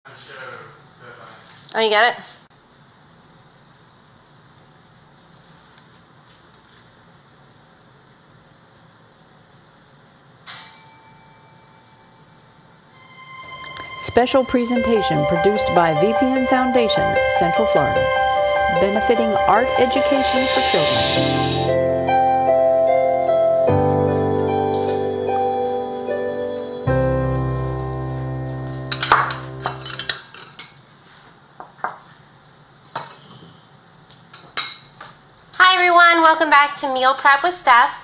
Oh, you got it? Special presentation produced by VPN Foundation, Central Florida, benefiting art education for children. Welcome back to Meal Prep with Steph.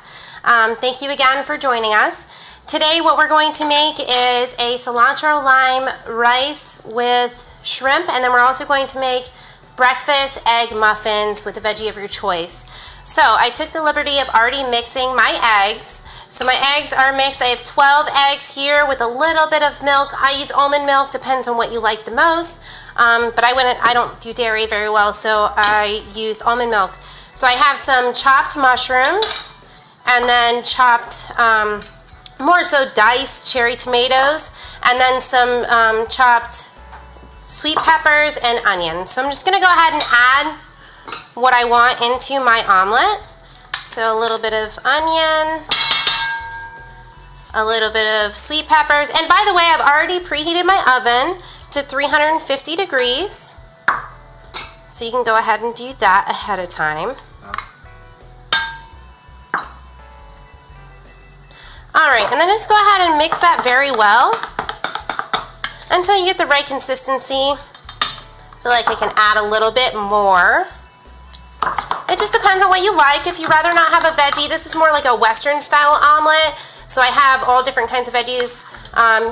Thank you again for joining us. Today what we're going to make is a cilantro lime rice with shrimp, and then we're also going to make breakfast egg muffins with a veggie of your choice. So I took the liberty of already mixing my eggs. So my eggs are mixed. I have 12 eggs here with a little bit of milk. I use almond milk, depends on what you like the most. But I don't do dairy very well, so I used almond milk. So I have some chopped mushrooms, and then chopped, more so diced cherry tomatoes, and then some chopped sweet peppers and onions. So I'm just going to go ahead and add what I want into my omelet. So a little bit of onion, a little bit of sweet peppers, and by the way, I've already preheated my oven to 350 degrees. So you can go ahead and do that ahead of time. Alright, and then just go ahead and mix that very well until you get the right consistency. I feel like I can add a little bit more. It just depends on what you like. If you'd rather not have a veggie, this is more like a Western style omelet. So I have all different kinds of veggies.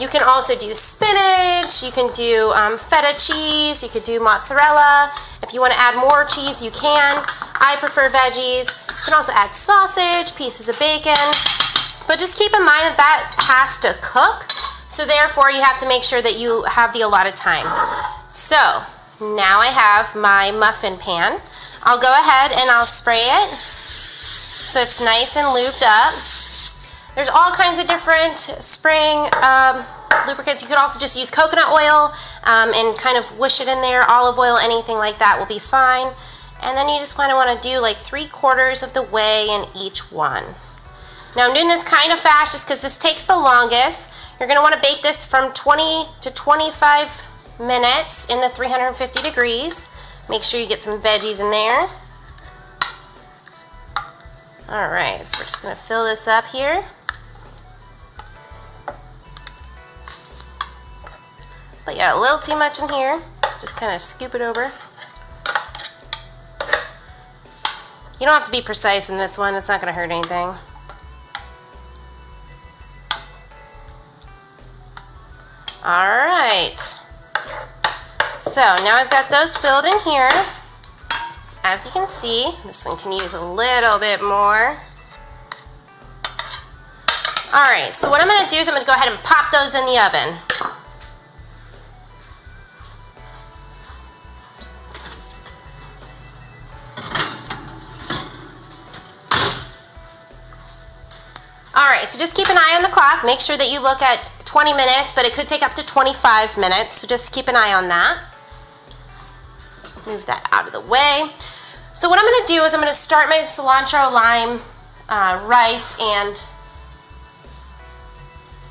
You can also do spinach, you can do feta cheese, you could do mozzarella. If you want to add more cheese, you can. I prefer veggies. You can also add sausage, pieces of bacon. But just keep in mind that that has to cook. So therefore, you have to make sure that you have the allotted time. So now I have my muffin pan. I'll go ahead and I'll spray it so it's nice and lubed up. There's all kinds of different spraying lubricants. You could also just use coconut oil and kind of whoosh it in there. Olive oil, anything like that will be fine. And then you just kind of want to do like 3/4 of the way in each one. Now I'm doing this kind of fast just because this takes the longest. You're going to want to bake this from 20 to 25 minutes in the 350 degrees. Make sure you get some veggies in there. Alright, so we're just going to fill this up here. But you got a little too much in here. Just kind of scoop it over. You don't have to be precise in this one. It's not going to hurt anything. Alright. So now I've got those filled in here. As you can see, this one can use a little bit more. Alright, so what I'm going to do is I'm going to go ahead and pop those in the oven. Alright, so just keep an eye on the clock. Make sure that you look at 20 minutes, but it could take up to 25 minutes, so just keep an eye on that. Move that out of the way. So what I'm going to do is I'm going to start my cilantro lime rice, and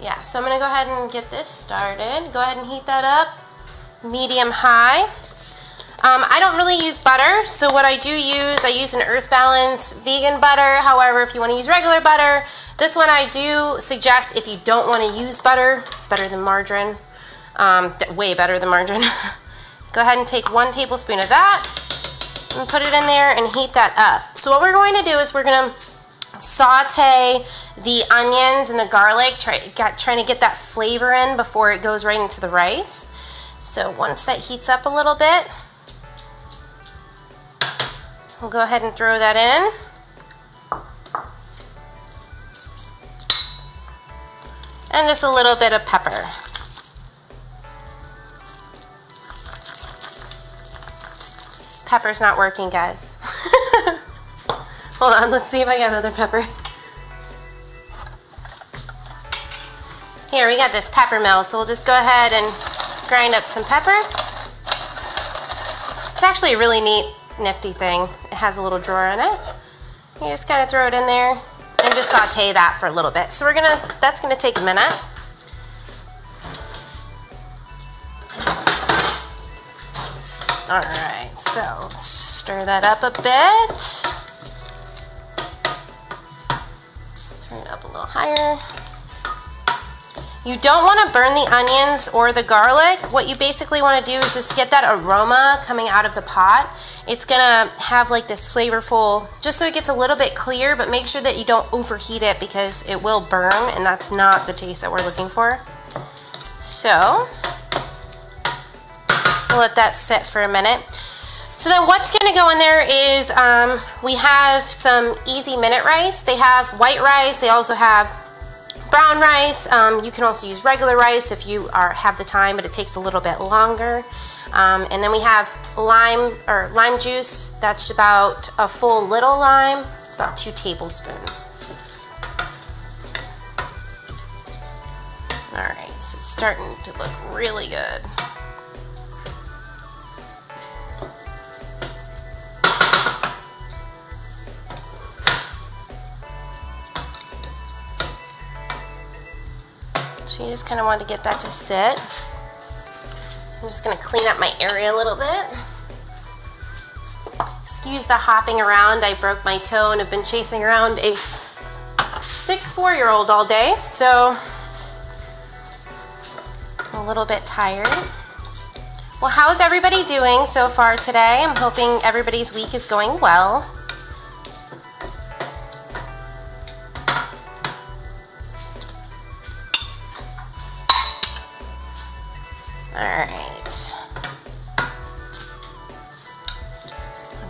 yeah, so I'm going to go ahead and get this started. Go ahead and heat that up, medium high. I don't really use butter, so what I do use, I use an Earth Balance vegan butter. However, if you want to use regular butter, this one I do suggest if you don't want to use butter. It's better than margarine, way better than margarine. Go ahead and take 1 tablespoon of that and put it in there and heat that up. So what we're going to do is we're going to saute the onions and the garlic, trying to get that flavor in before it goes right into the rice. So once that heats up a little bit, we'll go ahead and throw that in. And just a little bit of pepper. Pepper's not working, guys. Hold on, let's see if I got another pepper. Here, we got this pepper mill, so we'll just go ahead and grind up some pepper. It's actually a really neat, nifty thing. It has a little drawer in it. You just kind of throw it in there and just saute that for a little bit. So that's gonna take a minute. All right, so let's stir that up a bit. Turn it up a little higher. You don't want to burn the onions or the garlic. What you basically want to do is just get that aroma coming out of the pot. It's gonna have like this flavorful, just so it gets a little bit clear, but make sure that you don't overheat it because it will burn, and that's not the taste that we're looking for. So we'll let that sit for a minute. So then what's gonna go in there is, we have some easy minute rice. They have white rice, they also have brown rice. You can also use regular rice if you have the time, but it takes a little bit longer. And then we have lime juice. That's about a full little lime. It's about 2 tablespoons. All right, so it's starting to look really good. So you just kind of want to get that to sit. So I'm just going to clean up my area a little bit. Excuse the hopping around. I broke my toe and have been chasing around a 6'4" all day, so I'm a little bit tired. Well, how's everybody doing so far today? I'm hoping everybody's week is going well. Alright,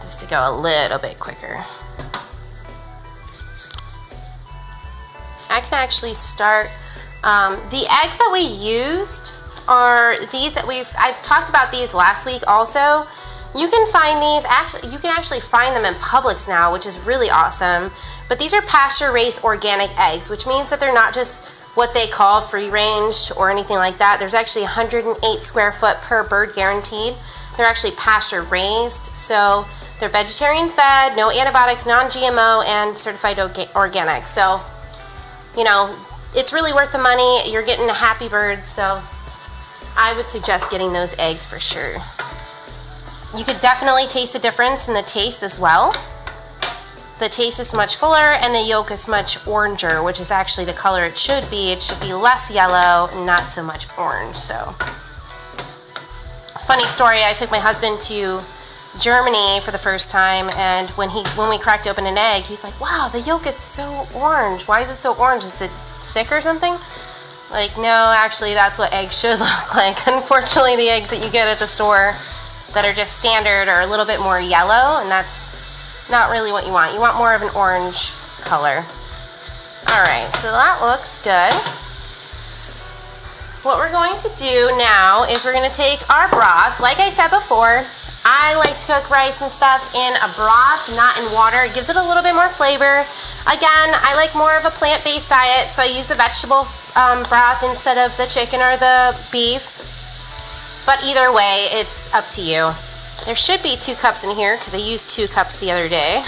just to go a little bit quicker. I can actually start, the eggs that we used are these that I've talked about these last week also. You can find these, you can actually find them in Publix now, which is really awesome. But these are pasture-raised organic eggs, which means that they're not just what they call free range or anything like that. There's actually 108 square foot per bird guaranteed. They're actually pasture raised, so they're vegetarian fed, no antibiotics, non-GMO, and certified organic. So, you know, it's really worth the money. You're getting a happy bird, so I would suggest getting those eggs for sure. You could definitely taste a difference in the taste as well. The taste is much fuller and the yolk is much oranger, which is actually the color it should be. It should be less yellow and not so much orange. So, funny story, I took my husband to Germany for the first time, and when we cracked open an egg, he's like, wow, the yolk is so orange. Why is it so orange? Is it sick or something? Like, no, actually that's what eggs should look like. Unfortunately, the eggs that you get at the store that are just standard are a little bit more yellow, and that's not really what you want. You want more of an orange color. Alright, so that looks good. What we're going to do now is we're going to take our broth. Like I said before, I like to cook rice and stuff in a broth, not in water. It gives it a little bit more flavor. Again, I like more of a plant-based diet, so I use the vegetable broth instead of the chicken or the beef. But either way, it's up to you. There should be 2 cups in here because I used 2 cups the other day.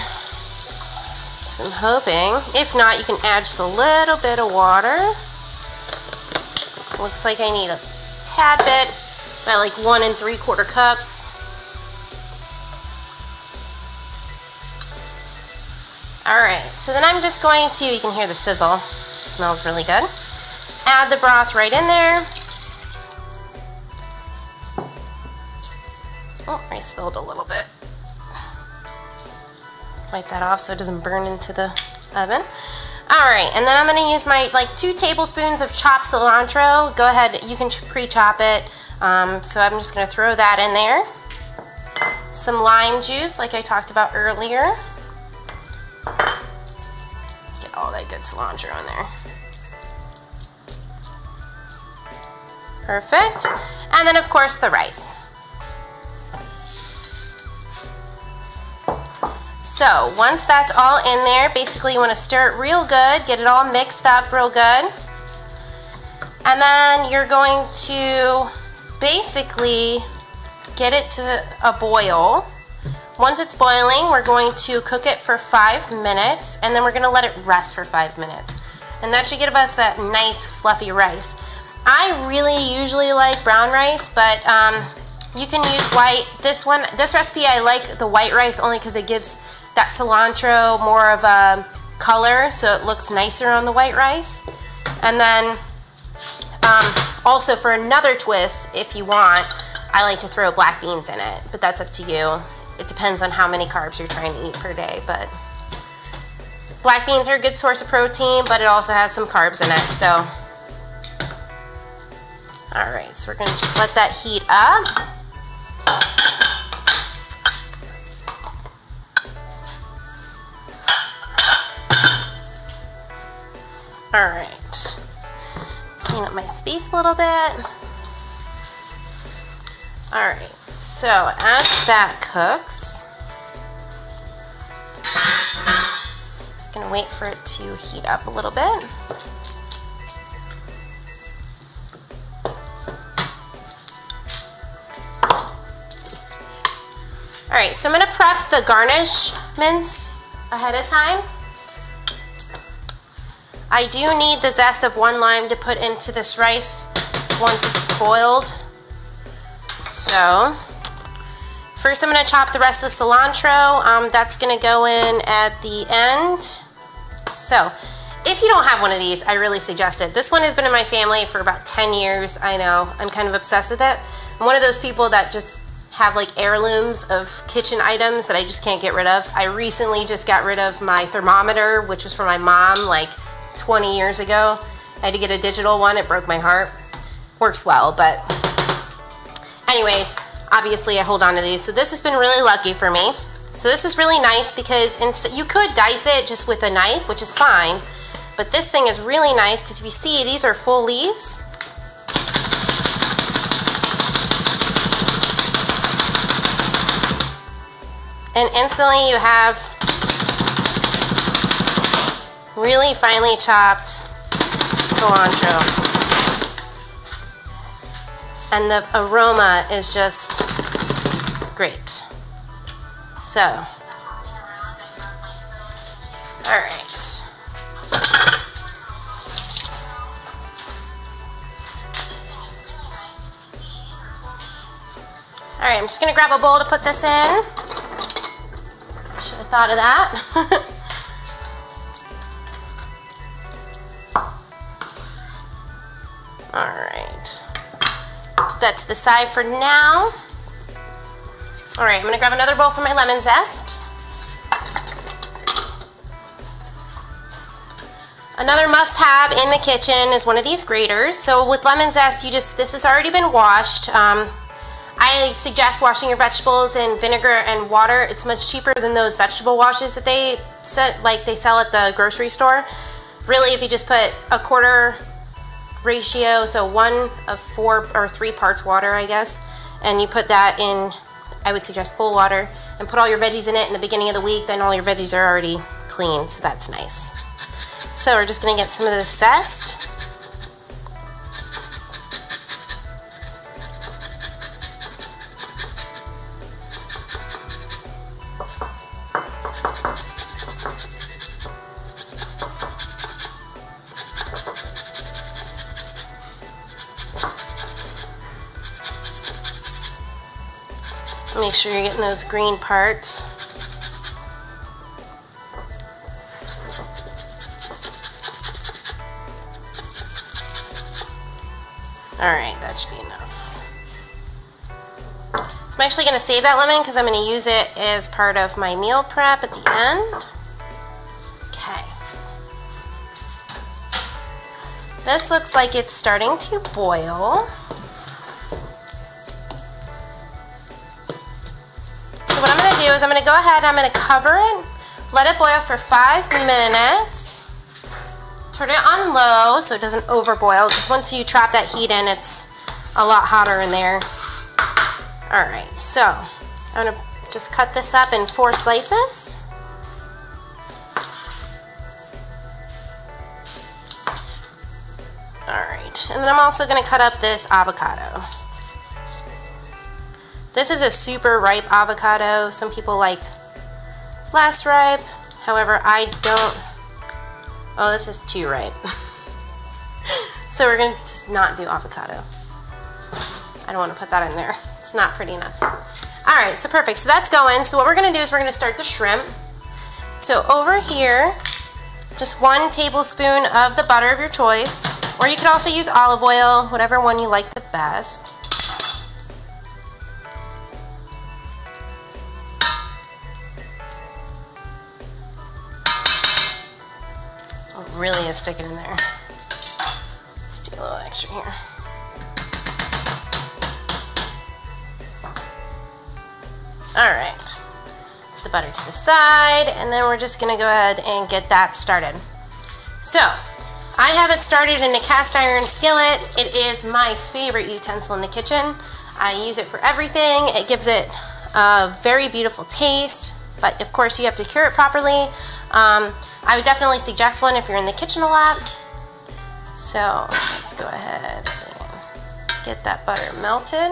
So I'm hoping. If not, you can add just a little bit of water. Looks like I need a tad bit, about like 1 3/4 cups. Alright, so then I'm just going to, you can hear the sizzle. It smells really good. Add the broth right in there. Oh, I spilled a little bit. Wipe that off so it doesn't burn into the oven. Alright, and then I'm going to use my 2 tablespoons of chopped cilantro. Go ahead, you can pre-chop it. So I'm just going to throw that in there. Some lime juice, like I talked about earlier. Get all that good cilantro in there. Perfect. And then, of course, the rice. So once that's all in there, basically you want to stir it real good, get it all mixed up real good. And then you're going to basically get it to a boil. Once it's boiling, we're going to cook it for 5 minutes, and then we're gonna let it rest for 5 minutes. And that should give us that nice fluffy rice. I really usually like brown rice, but you can use white. This recipe, I like the white rice only because it gives that cilantro more of a color, so it looks nicer on the white rice. And then also for another twist, if you want, I like to throw black beans in it, but that's up to you. It depends on how many carbs you're trying to eat per day, but black beans are a good source of protein, but it also has some carbs in it, so. All right, so we're gonna just let that heat up. All right, clean up my space a little bit. All right, so as that cooks, just gonna wait for it to heat up a little bit. All right, so I'm gonna prep the garnishments ahead of time. I do need the zest of 1 lime to put into this rice once it's boiled. So, first I'm gonna chop the rest of the cilantro. That's gonna go in at the end. So, if you don't have one of these, I really suggest it. This one has been in my family for about 10 years. I know, I'm kind of obsessed with it. I'm one of those people that just have like heirlooms of kitchen items that I just can't get rid of. I recently just got rid of my thermometer, which was from my mom like 20 years ago. I had to get a digital one. It broke my heart. Works well, but anyways, obviously I hold on to these. So this has been really lucky for me. So this is really nice because you could dice it just with a knife, which is fine, but this thing is really nice because if you see, these are full leaves. And instantly you have really finely chopped cilantro. And the aroma is just great. So, all right. All right, I'm just gonna grab a bowl to put this in. Should have thought of that. All right, put that to the side for now. All right, I'm gonna grab another bowl for my lemon zest. Another must-have in the kitchen is one of these graters. So with lemon zest, this has already been washed. I suggest washing your vegetables in vinegar and water. It's much cheaper than those vegetable washes that they sell at the grocery store. Really, if you just put a quarter ratio, so 1 of 4 or 3 parts water, I guess, and you put that in, I would suggest cold water, and put all your veggies in it in the beginning of the week, then all your veggies are already clean, so that's nice. So we're just gonna get some of this zest. Make sure you're getting those green parts. All right, that should be enough. So I'm actually gonna save that lemon because I'm gonna use it as part of my meal prep at the end. Okay. This looks like it's starting to boil. So what I'm gonna do is I'm gonna go ahead and I'm gonna cover it, let it boil for 5 minutes. Turn it on low so it doesn't overboil, because once you trap that heat in, it's a lot hotter in there. All right, so I'm gonna just cut this up in 4 slices. All right, and then I'm also gonna cut up this avocado. This is a super ripe avocado. Some people like less ripe. However, I don't. Oh, this is too ripe. So we're gonna just not do avocado. I don't want to put that in there. It's not pretty enough. All right, so perfect. So that's going. So what we're gonna do is we're gonna start the shrimp. So over here, just 1 tablespoon of the butter of your choice, or you could also use olive oil, whatever one you like the best. Oh, really is sticking in there. Let's do a little extra here. All right. The butter to the side, and then we're just gonna go ahead and get that started. So, I have it started in a cast iron skillet. It is my favorite utensil in the kitchen. I use it for everything. It gives it a very beautiful taste, but of course you have to cure it properly. I would definitely suggest one if you're in the kitchen a lot. So, let's go ahead and get that butter melted.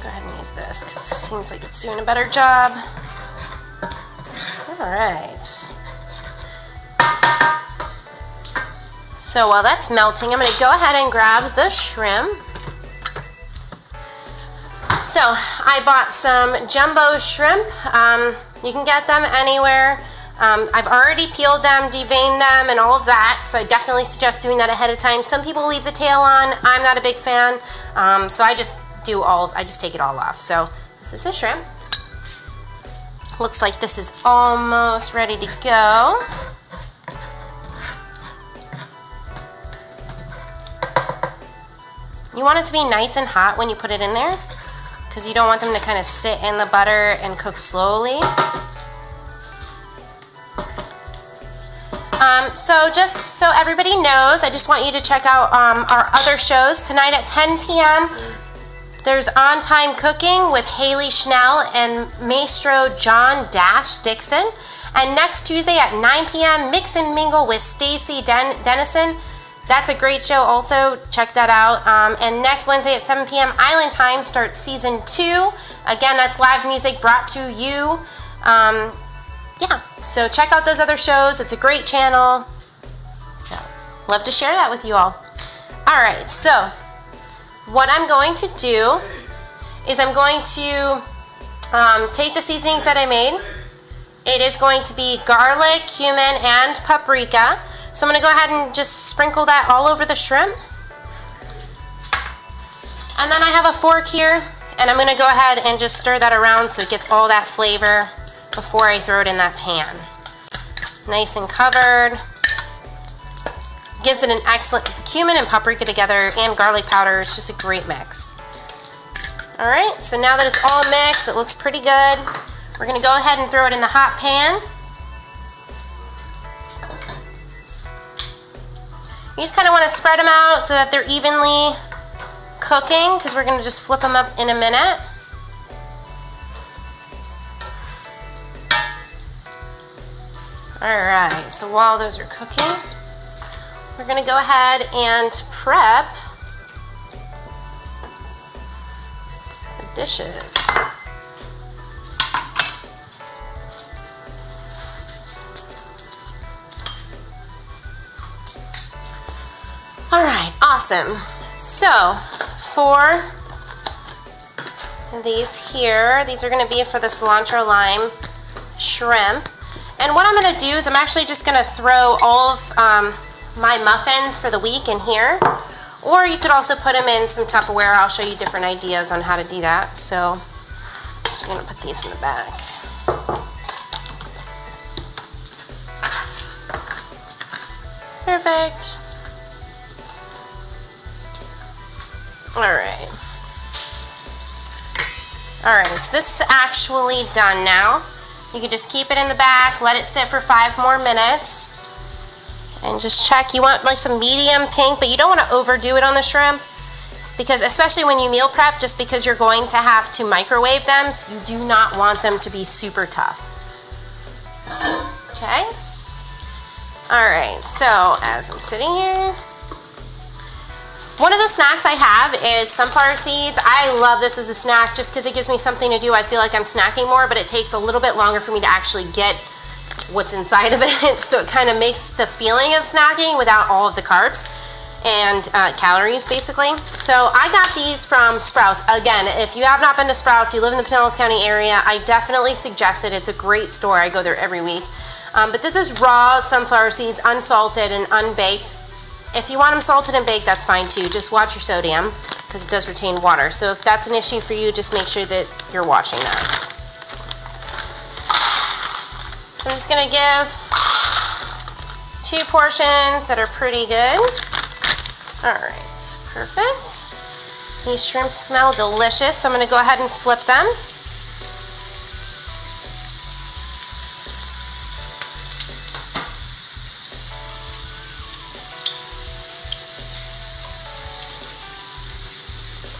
Go ahead and use this because it seems like it's doing a better job. All right. So while that's melting, I'm going to go ahead and grab the shrimp. So I bought some jumbo shrimp. You can get them anywhere. I've already peeled them, deveined them, and all of that, so I definitely suggest doing that ahead of time. Some people leave the tail on. I'm not a big fan, so I just take it all off. So this is the shrimp. Looks like this is almost ready to go. You want it to be nice and hot when you put it in there, because you don't want them to kind of sit in the butter and cook slowly. So just so everybody knows, I just want you to check out our other shows. Tonight at 10 p.m. there's On Time Cooking with Haley Schnell and Maestro John Dixon. And next Tuesday at 9 p.m. Mix and Mingle with Stacy Dennison. That's a great show also. Check that out. And next Wednesday at 7 p.m. Island Time starts season 2. Again, that's live music brought to you. Yeah, so check out those other shows. It's a great channel. So, love to share that with you all. All right, so what I'm going to do is I'm going to take the seasonings that I made. It is going to be garlic, cumin, and paprika. So I'm going to go ahead and just sprinkle that all over the shrimp. And then I have a fork here, and I'm going to go ahead and just stir that around so it gets all that flavor before I throw it in that pan. Nice and covered. Gives it an excellent, cumin and paprika together and garlic powder. It's just a great mix. All right, so now that it's all mixed, it looks pretty good. We're gonna go ahead and throw it in the hot pan. You just kind of want to spread them out so that they're evenly cooking, because we're gonna just flip them up in a minute. Alright, so while those are cooking, we're going to go ahead and prep the dishes. Alright, awesome. So, for these here, these are going to be for the cilantro lime shrimp. And what I'm going to do is I'm actually just going to throw all of my muffins for the week in here. Or you could also put them in some Tupperware. I'll show you different ideas on how to do that. So I'm just going to put these in the back. Perfect. Alright. Alright, so this is actually done now. You can just keep it in the back, let it sit for 5 more minutes, and just check. You want like some medium pink, but you don't want to overdo it on the shrimp, because especially when you meal prep, just because you're going to have to microwave them, so you do not want them to be super tough. Okay? Alright, so as I'm sitting here, One of the snacks I have is sunflower seeds. I love this as a snack just because it gives me something to do. I feel like I'm snacking more, but it takes a little bit longer for me to actually get what's inside of it. So it kind of makes the feeling of snacking without all of the carbs and calories, basically. So I got these from Sprouts. Again, if you have not been to Sprouts, you live in the Pinellas County area, I definitely suggest it. It's a great store. I go there every week. But this is raw sunflower seeds, unsalted and unbaked. If you want them salted and baked, that's fine too. Just watch your sodium because it does retain water. So if that's an issue for you, just make sure that you're watching that. So I'm just gonna give 2 portions that are pretty good. All right, perfect. These shrimps smell delicious, so I'm gonna go ahead and flip them.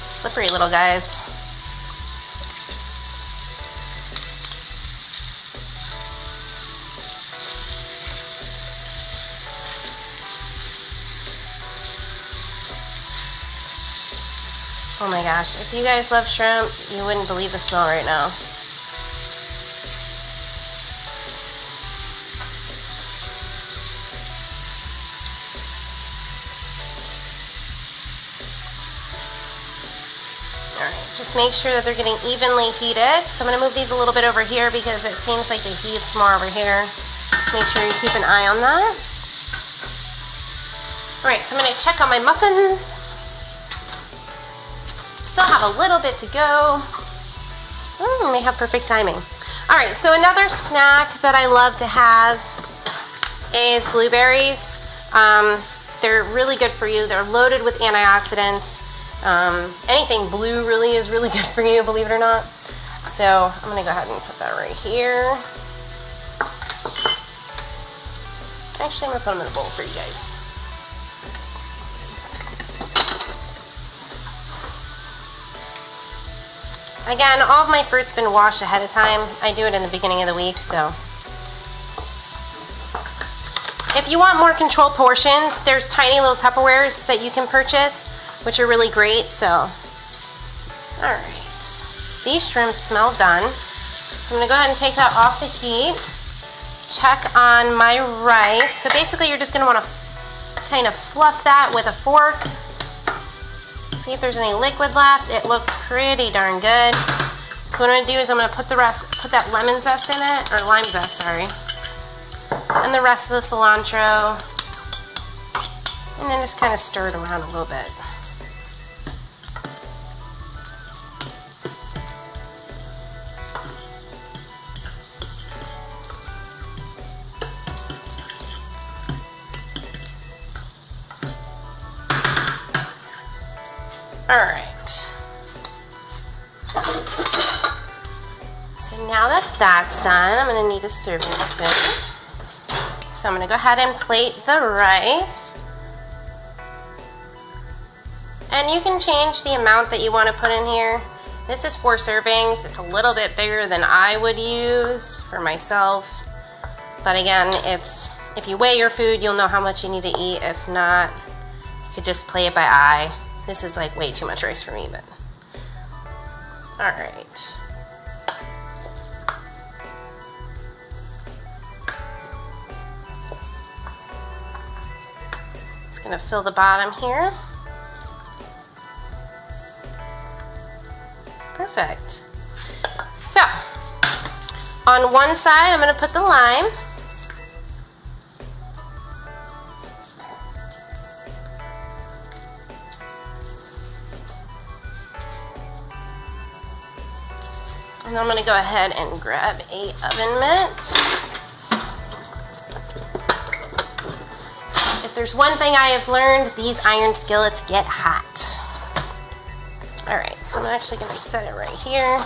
Slippery little guys. Oh my gosh, if you guys love shrimp, you wouldn't believe the smell right now. Just make sure that they're getting evenly heated. So I'm going to move these a little bit over here because it seems like the heat's more over here. Make sure you keep an eye on that. Alright, so I'm going to check on my muffins. Still have a little bit to go. We have perfect timing. Alright, so another snack that I love to have is blueberries. They're really good for you. They're loaded with antioxidants. Anything blue really is really good for you, believe it or not. So I'm gonna go ahead and put that right here. Actually, I'm gonna put them in a bowl for you guys. Again, all of my fruit's been washed ahead of time. I do it in the beginning of the week, so. If you want more controlled portions, there's tiny little Tupperwares that you can purchase, which are really great, so. All right, these shrimps smell done. So I'm gonna go ahead and take that off the heat. Check on my rice. So basically you're just gonna wanna kind of fluff that with a fork. See if there's any liquid left. It looks pretty darn good. So what I'm gonna do is I'm gonna put that lemon zest in it, or lime zest, sorry. And the rest of the cilantro. And then just kind of stir it around a little bit. Alright, so now that that's done, I'm going to need a serving spoon. So I'm going to go ahead and plate the rice. And you can change the amount that you want to put in here. This is 4 servings. It's a little bit bigger than I would use for myself. But again, if you weigh your food, you'll know how much you need to eat. If not, you could just play it by eye. This is like way too much rice for me, but all right. It's gonna fill the bottom here. Perfect. So, on one side, I'm gonna put the lime. And I'm gonna go ahead and grab a oven mitt. If there's one thing I have learned, these iron skillets get hot. All right, so I'm actually gonna set it right here.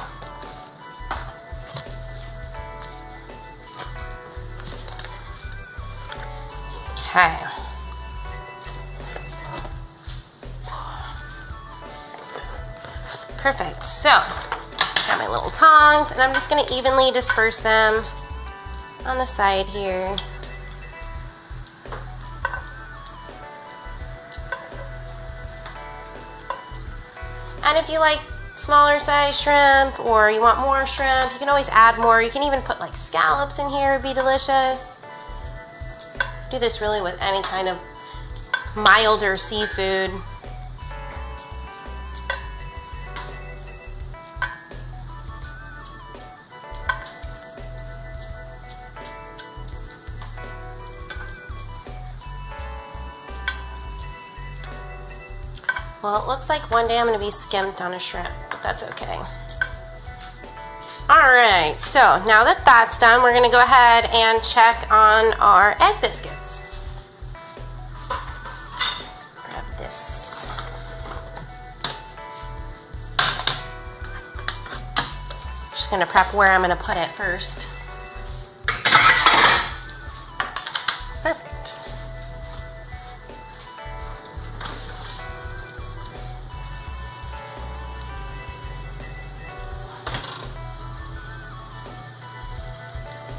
Okay. Perfect, so got my little tongs, and I'm just going to evenly disperse them on the side here. And if you like smaller size shrimp or you want more shrimp, you can always add more. You can even put like scallops in here, it'd be delicious. Do this really with any kind of milder seafood. Well, it looks like one day I'm going to be skimped on a shrimp, but that's okay. Alright, so now that that's done, we're going to go ahead and check on our egg biscuits. Grab this. Just going to prep where I'm going to put it first. Perfect.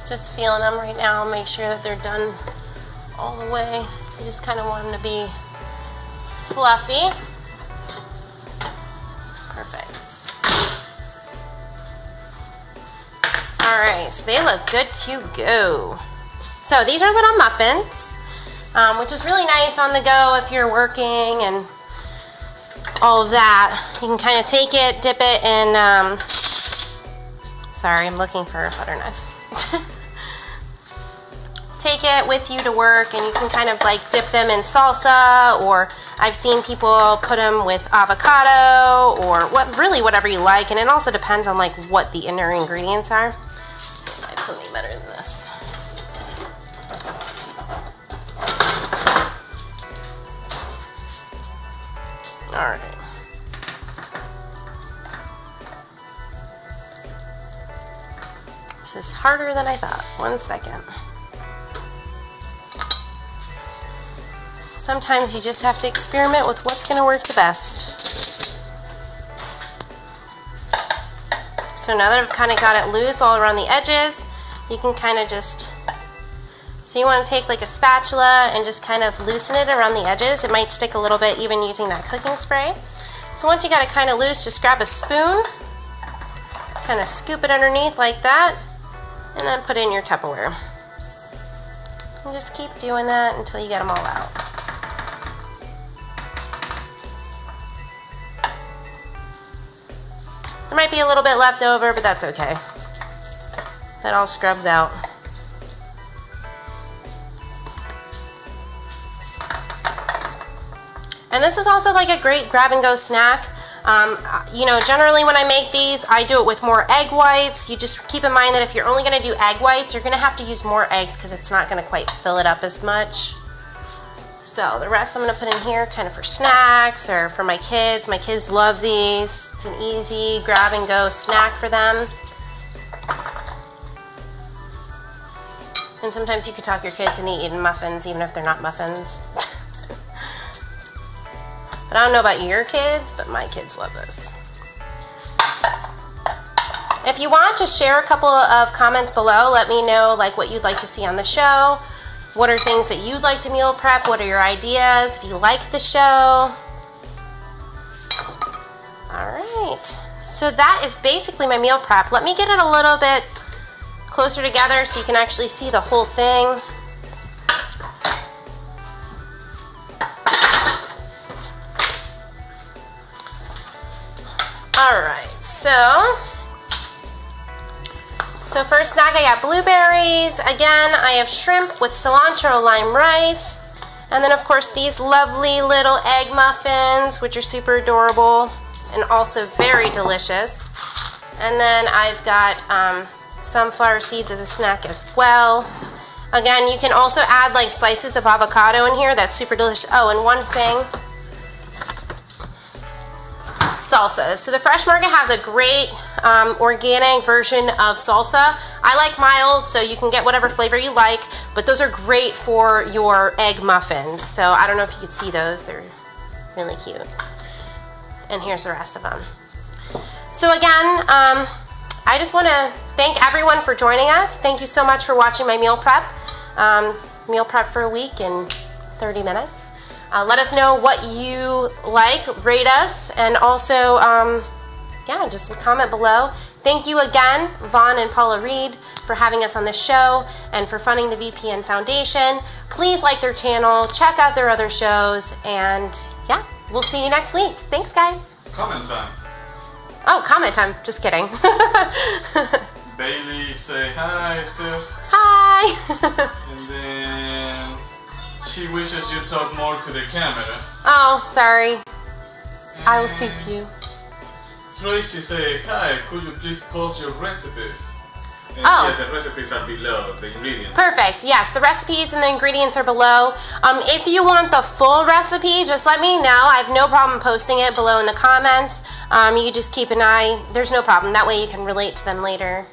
Just feeling them right now, make sure that they're done all the way. You just kind of want them to be fluffy. Perfect. Alright, so they look good to go. So these are little muffins, which is really nice on the go if you're working and all of that. You can kind of take it, dip it in, sorry, I'm looking for a butter knife. Take it with you to work and you can kind of like dip them in salsa, or I've seen people put them with avocado, or really whatever you like, and it also depends on like what the inner ingredients are. Let's see if I have something better than this. Alright. This is harder than I thought. 1 second. Sometimes you just have to experiment with what's going to work the best. So now that I've kind of got it loose all around the edges, you can kind of just, so you want to take like a spatula and just kind of loosen it around the edges. It might stick a little bit even using that cooking spray. So once you got it kind of loose, just grab a spoon, kind of scoop it underneath like that, and then put it in your Tupperware. And just keep doing that until you get them all out. There might be a little bit left over, but that's okay. That all scrubs out. And this is also like a great grab-and-go snack. You know, generally when I make these, I do it with more egg whites. You just keep in mind that if you're only going to do egg whites, you're going to have to use more eggs because it's not going to quite fill it up as much. So the rest I'm going to put in here kind of for snacks or for my kids. My kids love these. It's an easy grab-and-go snack for them. And sometimes you could talk your kids into eating muffins even if they're not muffins. But I don't know about your kids, but my kids love this. If you want, just share a couple of comments below. Let me know like what you'd like to see on the show. What are things that you'd like to meal prep? What are your ideas? If you like the show. All right. So that is basically my meal prep. Let me get it a little bit closer together so you can actually see the whole thing. Alright, so first snack I got blueberries. Again, I have shrimp with cilantro lime rice. And then of course these lovely little egg muffins, which are super adorable and also very delicious. And then I've got sunflower seeds as a snack as well. Again, you can also add like slices of avocado in here. That's super delicious. Oh, and one thing. Salsa. So the Fresh Market has a great organic version of salsa. I like mild, so you can get whatever flavor you like, but those are great for your egg muffins. So I don't know if you could see those. They're really cute. And here's the rest of them. So again, I just want to thank everyone for joining us. Thank you so much for watching my meal prep. Meal prep for a week in 30 minutes. Let us know what you like, rate us, and also, yeah, just comment below. Thank you again, Vaughn and Paula Reed, for having us on the show and for funding the VPN Foundation. Please like their channel, check out their other shows, and yeah, we'll see you next week. Thanks, guys. Comment time. Oh, comment time. Just kidding. Bailey, say hi, Steph. Hi. And then she wishes you talk more to the camera. Oh, sorry. I will speak to you. Tracy say, hi, could you please post your recipes? And Oh. yeah, the recipes are below, the ingredients. Perfect. Yes, the recipes and the ingredients are below. If you want the full recipe, just let me know. I have no problem posting it below in the comments. You can just keep an eye. There's no problem. That way you can relate to them later.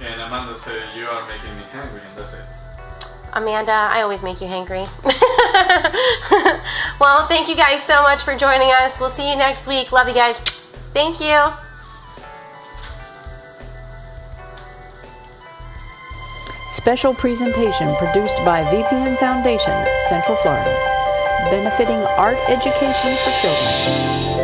And Amanda said, you are making me hungry, and that's it. Amanda, I always make you hangry. Well, thank you guys so much for joining us. We'll see you next week. Love you guys. Thank you. Special presentation produced by VPN Foundation, Central Florida, benefiting art education for children.